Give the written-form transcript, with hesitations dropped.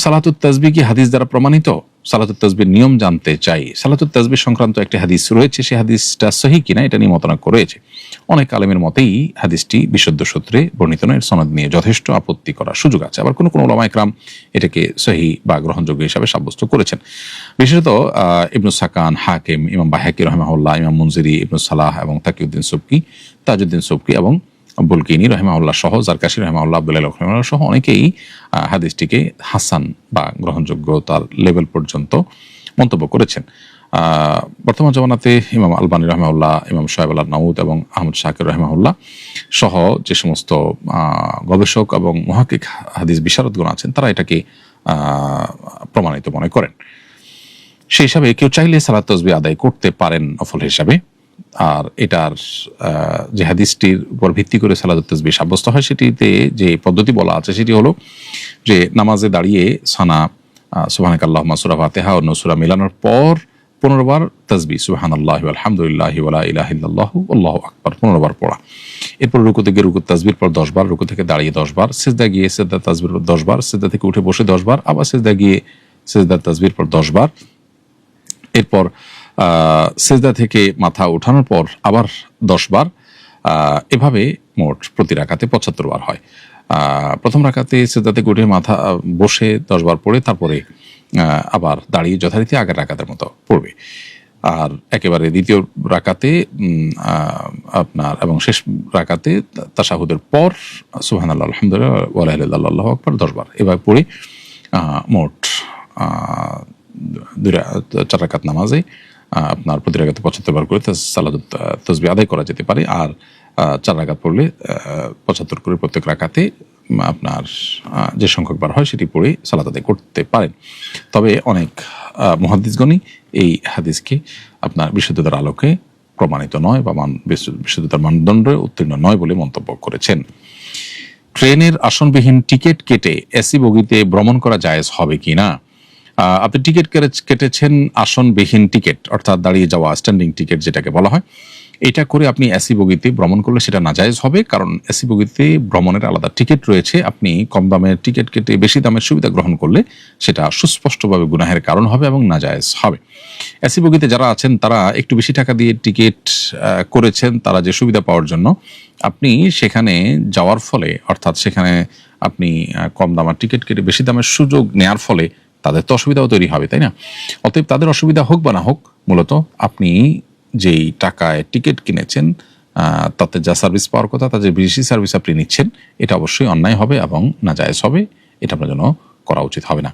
সালাতুত তাসবিহ কি হাদিস দ্বারা প্রমাণিত? সালাতুত তাসবিহর নিয়ম জানতে চাই। সালাতুত তাসবিহ সংক্রান্ত একটি হাদিস রয়েছে, সেই হাদিসটা সহিহ কিনা এটা নিয়ে মতনাক্ক রয়েছে। অনেক আলেমের মতেই হাদিসটি বিশুদ্ধ সূত্রে বর্ণিত নয়, এর সনদ নিয়ে যথেষ্ট আপত্তি করার সুযোগ আছে। আবার কোনো উলামা ইকরাম এটাকে সহিহ বা গ্রহণযোগ্য হিসাবে সাব্যস্ত করেছেন। বিশেষত ইবনু সাকান, হাকিম, ইমাম বায়হাকি রাহিমাহুল্লাহ, ইমাম মুনজিরি, ইবনু সালাহ এবং তাকিউদ্দিন সুবকি, তাজউদ্দিন সুবকি এবং বুলকিনি রাহিমাহুল্লাহ সহ, জারকাশি রাহিমাহুল্লাহ, আব্দুল্লাহ রাহিমাহুল্লাহ সহ অনেকেই হাদিসটিকে হাসান বা গ্রহণযোগ্যতার লেভেল পর্যন্ত মন্তব্য করেছেন। বর্তমান জমানাতে ইমাম আলবানী রাহিমাহুল্লাহ, ইমাম শোয়েব আল-আরনাউত এবং আহমদ শাকির রাহিমাহুল্লাহ সহ যে সমস্ত গবেষক এবং মুহাক্কিক হাদিস বিশারদগণ আছেন, তারা এটাকে প্রমাণিত মনে করেন। সেই হিসাবে কেউ চাইলে সালাত তাসবিহ আদায় করতে পারেন নফল হিসাবে। আর এটার যে হাদিসটির উপর ভিত্তি করে সালাতুত তাসবিহ সাব্যস্ত হয়, সেটিতে যে পদ্ধতি বলা আছে সেটি হলো যে নামাজে দাঁড়িয়ে সানা, সুবহানাকাল্লাহুম্মা, সূরা ফাতিহা ও সূরা মিলানোর পর 15 বার তাসবিহ, সুবহানাল্লাহি ওয়া আলহামদুলিল্লাহি ওয়া লা ইলাহা ইল্লাল্লাহু আল্লাহু আকবার 15 বার পড়া। এরপর রুকুতে গিয়ে রুকুত তাসবিহর পর 10 বার, রুকু থেকে দাঁড়িয়ে 10 বার, সিজদা গিয়ে সিজদা তাসবিহর পর 10 বার, সিজদা থেকে উঠে বসে 10 বার, আবার সিজদা গিয়ে সিজদা তাসবিহর পর 10 বার, এরপর সিজদা থেকে মাথা ওঠানোর পর আবার 10 বার। এভাবে মোট প্রতি রাকাতে 75 বার হয়। প্রথম রাকাতে সিজদা থেকে উঠে মাথা বসে 10 বার পড়ে তারপরে আবার দাঁড়িয়ে যথারীতি আগের রাকাতের মতো পড়বে। আর একেবারে দ্বিতীয় রাকাতে আপনার এবং শেষ রাকাতে তাশাহুদের পর সুবহানাল্লাহ, আলহামদুলিল্লাহ ওয়া লা ইলাহা ইল্লাল্লাহু আল্লাহু আকবার 10 বার। এভাবে পড়ে মোট 4 রাকাত নামাজে আপনার প্রতি রাকাতে 75 বার করে সালাতুত তাসবিহ আদায় করা যেতে পারে। আর 4 রাকাত পড়লে 75 করে প্রত্যেক রাকাতে আপনার যে সংখ্যক বার হয় সেটি পড়ে সালাত আদায় করতে পারেন। তবে অনেক মুহাদ্দিসগণই এই হাদিসকে আপনার বিশুদ্ধতার আলোকে প্রমাণিত নয় বা বিশুদ্ধতার মানদণ্ডে উত্তীর্ণ নয় বলে মন্তব্য করেছেন। ট্রেনের আসনবিহীন টিকিট কেটে এসি বগিতে ভ্রমণ করা জায়েজ হবে কিনা? আপনি টিকিট কেটেছেন আসনবিহীন টিকিট, অর্থাৎ দাঁড়িয়ে যাওয়া স্ট্যান্ডিং টিকিট যেটাকে বলা হয়, এটা করে আপনি এসি বগিতে ভ্রমণ করলে সেটা নাজায়েজ হবে। কারণ এসি বগিতে ভ্রমণের আলাদা টিকিট রয়েছে। আপনি কম দামের টিকিট কেটে বেশি দামের সুবিধা গ্রহণ করলে সেটা সুস্পষ্টভাবে গুনাহের কারণ হবে এবং নাজায়েজ হবে। এসি বগিতে যারা আছেন তারা একটু বেশি টাকা দিয়ে টিকিট করেছেন তারা যে সুবিধা পাওয়ার জন্য, আপনি সেখানে যাওয়ার ফলে, অর্থাৎ সেখানে আপনি কম দামের টিকিট কেটে বেশি দামের সুযোগ নেয়ার ফলে তাদের তো অসুবিধাও তৈরি হবে, তাই না? অতএব তাদের অসুবিধা হোক বা না হোক, মূলত আপনি যেই টাকায় টিকিট কিনেছেন তাতে যা সার্ভিস পাওয়ার কথা তার যে বেশি সার্ভিস আপনি নিচ্ছেন, এটা অবশ্যই অন্যায় হবে এবং নাজায়েজ হবে। এটা আপনার জন্য করা উচিত হবে না।